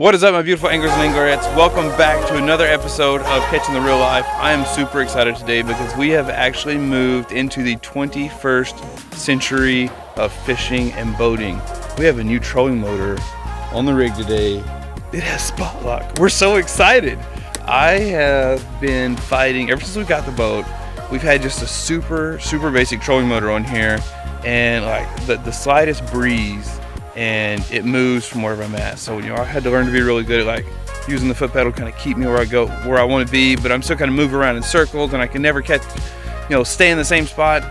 What is up, my beautiful anglers and anglerettes? Welcome back to another episode of Catching the Real Life. I am super excited today because we have actually moved into the 21st century of fishing and boating. We have a new trolling motor on the rig today. It has spot lock. We're so excited. I have been fighting ever since we got the boat. We've had just a super basic trolling motor on here, and like the slightest breeze and it moves from wherever I'm at. So, I had to learn to be really good at like using the foot pedal, kind of keep me where I want to be, but I'm still kind of moving around in circles and I can never catch, stay in the same spot.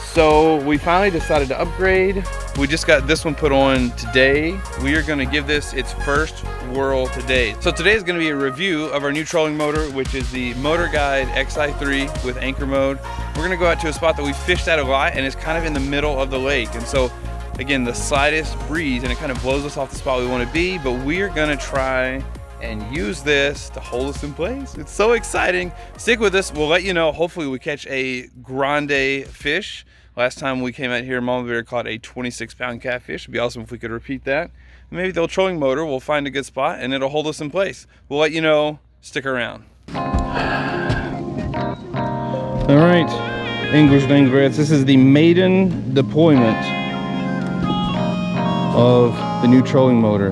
So we finally decided to upgrade. We just got this one put on today. We are going to give this its first whirl today. So today is going to be a review of our new trolling motor, which is the Motorguide Xi3 with anchor mode. We're going to go out to a spot that we fished at a lot, and it's kind of in the middle of the lake. And so again, the slightest breeze and it kind of blows us off the spot we want to be, but we are going to try and use this to hold us in place. It's so exciting. Stick with us. We'll let you know. Hopefully we catch a grande fish. Last time we came out here, Mama Bear caught a 26-pound catfish. It'd be awesome if we could repeat that. Maybe the old trolling motor will find a good spot and it'll hold us in place. We'll let you know. Stick around. All right, anglers and anglerettes, this is the maiden deployment of the new trolling motor.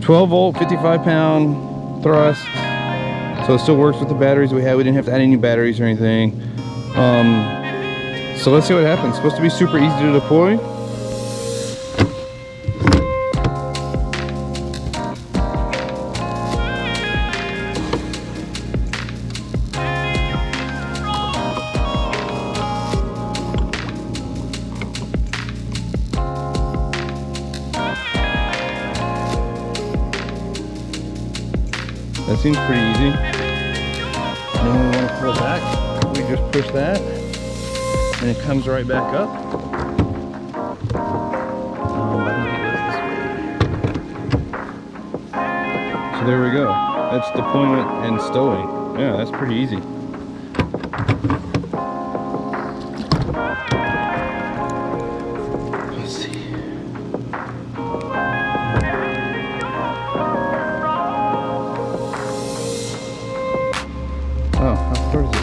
12 volt, 55-pound thrust. So it still works with the batteries we had. We didn't have to add any batteries or anything. So let's see what happens. It's supposed to be super easy to deploy. That seems pretty easy. And then when we want to pull it back, we just push that and it comes right back up. I think it goes this way. So there we go. That's deployment and stowing. Yeah, that's pretty easy. Let's see. Oh, how far is it?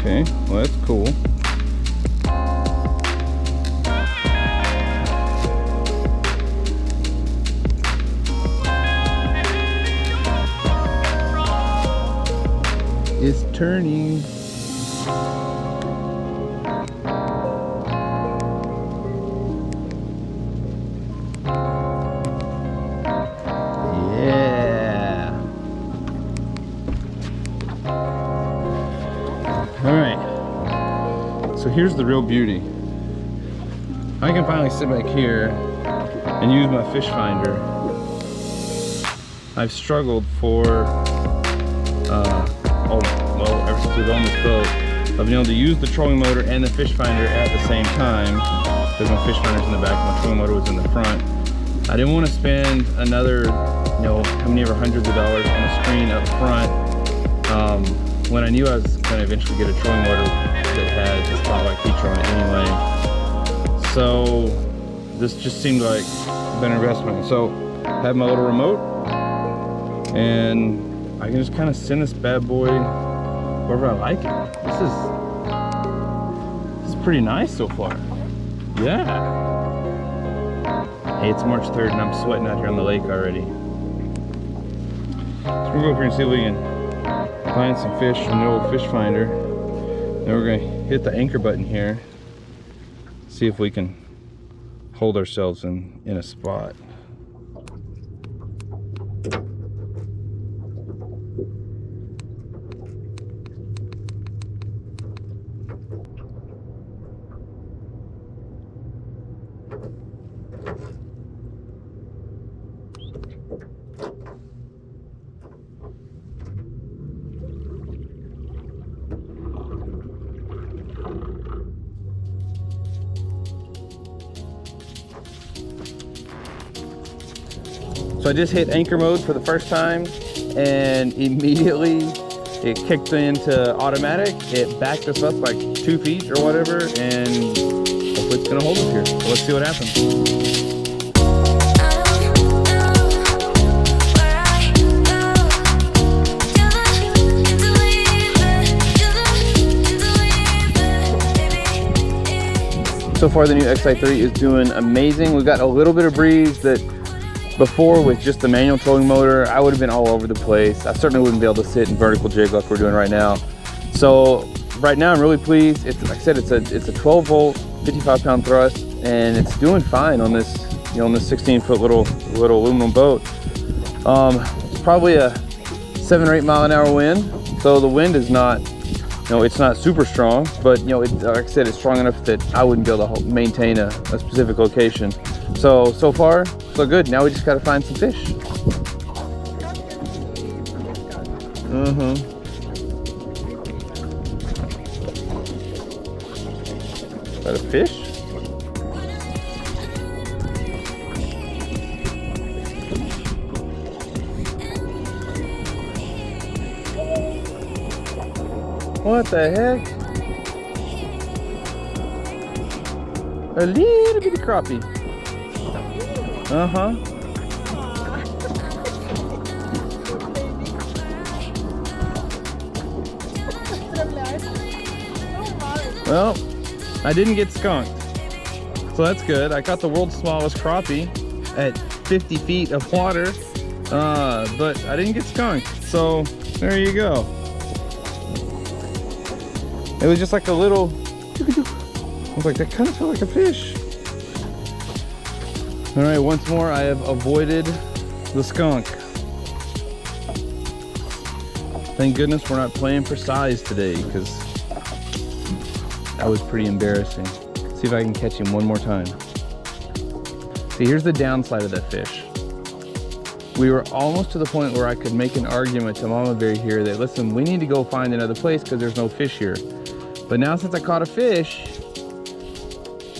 Okay, well that's cool. It's turning. Alright, so here's the real beauty. I can finally sit back here and use my fish finder. I've struggled for, ever since we've owned this boat, I've been able to use the trolling motor and the fish finder at the same time, because my fish finder's in the back, my trolling motor was in the front. I didn't want to spend another, how many ever hundreds of dollars on a screen up front, when I knew I was going to eventually get a trolling motor that had the spotlight feature on it anyway. So this just seemed like a better investment. So I have my little remote and I can just kind of send this bad boy wherever I like it. This is pretty nice so far. Yeah. Hey, it's March 3rd and I'm sweating out here on the lake already. So we'll go over here and see if we can find some fish from the old fish finder. Then we're going to hit the anchor button here, see if we can hold ourselves in a spot. So I just hit anchor mode for the first time and immediately it kicked into automatic, it backed us up like 2 feet or whatever, and hopefully it's gonna hold us here. So let's see what happens. So far the new Xi3 is doing amazing. We've got a little bit of breeze that before with just the manual trolling motor, I would have been all over the place. I certainly wouldn't be able to sit in vertical jig like we're doing right now. So right now I'm really pleased. It's, like I said, it's a 12 volt, 55 pound thrust, and it's doing fine on this, you know, on this 16 foot little aluminum boat. It's probably a 7 or 8 mile an hour wind. So the wind is not, you know, it's not super strong, but you know, like I said, it's strong enough that I wouldn't be able to maintain a specific location. So far, so good. Now we just gotta find some fish. Is that a fish? What the heck? A little bitty crappie. Well, I didn't get skunked, so that's good. I caught the world's smallest crappie at 50 feet of water, but I didn't get skunked, so there you go. It was just like a little, I was like, that kind of felt like a fish. All right, once more, I have avoided the skunk. Thank goodness we're not playing for size today, because that was pretty embarrassing. See if I can catch him one more time. See, here's the downside of that fish. We were almost to the point where I could make an argument to Mama Bear here that, listen, we need to go find another place because there's no fish here. But now since I caught a fish,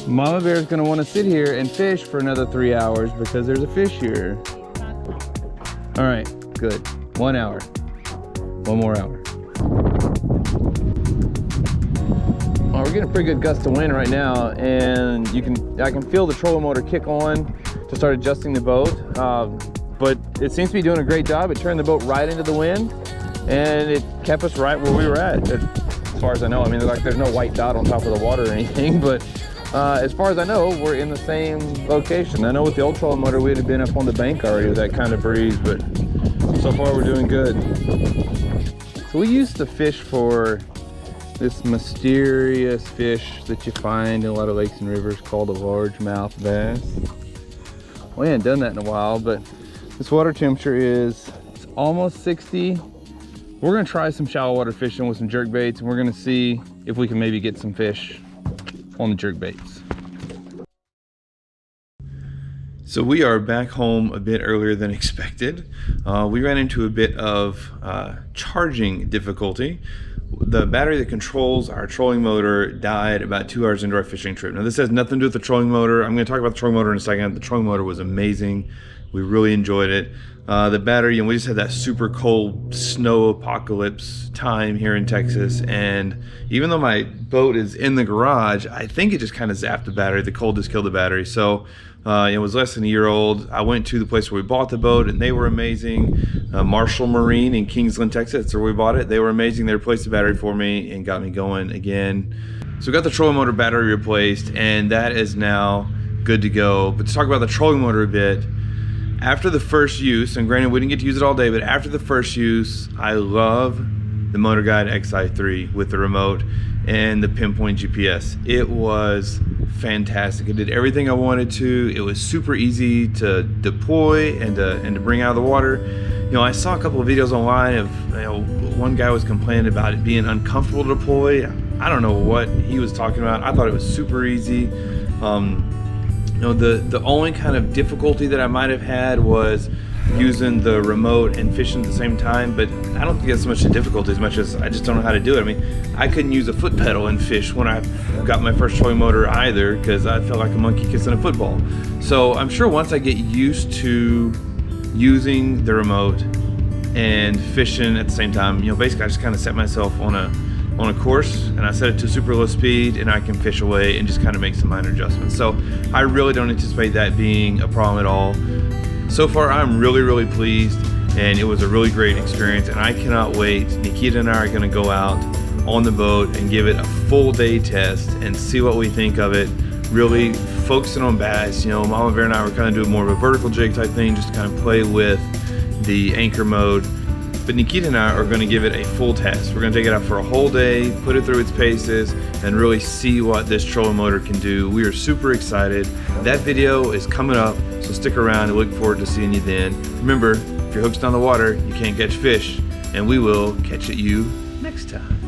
Mama Bear is gonna wanna sit here and fish for another 3 hours because there's a fish here. All right, good. 1 hour, 1 more hour. Oh, we're getting a pretty good gust of wind right now, and I can feel the trolling motor kick on to start adjusting the boat. But it seems to be doing a great job. It turned the boat right into the wind, and it kept us right where we were at. As far as I know, I mean, like there's no white dot on top of the water or anything, but as far as I know, we're in the same location. I know with the old trolling motor, we'd have been up on the bank already with that kind of breeze, but so far we're doing good. So we used to fish for this mysterious fish that you find in a lot of lakes and rivers called a largemouth bass. We hadn't done that in a while, but this water temperature is almost 60. We're gonna try some shallow water fishing with some jerk baits, and we're gonna see if we can maybe get some fish on the jerk baits. So we are back home a bit earlier than expected. We ran into a bit of charging difficulty. The battery that controls our trolling motor died about 2 hours into our fishing trip. Now this has nothing to do with the trolling motor. I'm gonna talk about the trolling motor in a second. The trolling motor was amazing. We really enjoyed it. The battery, and we just had that super cold snow apocalypse time here in Texas, and even though my boat is in the garage, I think it just kind of zapped the battery. The cold just killed the battery. So it was less than a year old. I went to the place where we bought the boat, and they were amazing. Marshall Marine in Kingsland, Texas, that's where we bought it. They were amazing. They replaced the battery for me and got me going again. So we got the trolling motor battery replaced, and that is now good to go. But to talk about the trolling motor a bit, after the first use, and granted we didn't get to use it all day, but after the first use, I love the Motorguide Xi3 with the remote and the Pinpoint GPS. It was fantastic. It did everything I wanted to. It was super easy to deploy and to bring out of the water. You know, I saw a couple of videos online of, you know, one guy was complaining about it being uncomfortable to deploy. I don't know what he was talking about. I thought it was super easy. You know, the only kind of difficulty that I might have had was using the remote and fishing at the same time, but I don't think that's so much a difficulty as much as I just don't know how to do it. I mean, I couldn't use a foot pedal and fish when I got my first trolling motor either, because I felt like a monkey kissing a football. So I'm sure once I get used to using the remote and fishing at the same time. You know, basically I just kind of set myself on a course, and I set it to super low speed, and I can fish away and just kind of make some minor adjustments. So I really don't anticipate that being a problem at all. So far I'm really pleased, and it was a really great experience, and I cannot wait. Nikita and I are going to go out on the boat and give it a full day test and see what we think of it, really focusing on bass. You know, Mama Bear and I were kind of doing more of a vertical jig type thing, just to kind of play with the anchor mode. But Nikita and I are going to give it a full test. We're going to take it out for a whole day, put it through its paces, and really see what this trolling motor can do. We are super excited. That video is coming up, so stick around and look forward to seeing you then. Remember, if your hook's on the water, you can't catch fish, and we will catch you next time.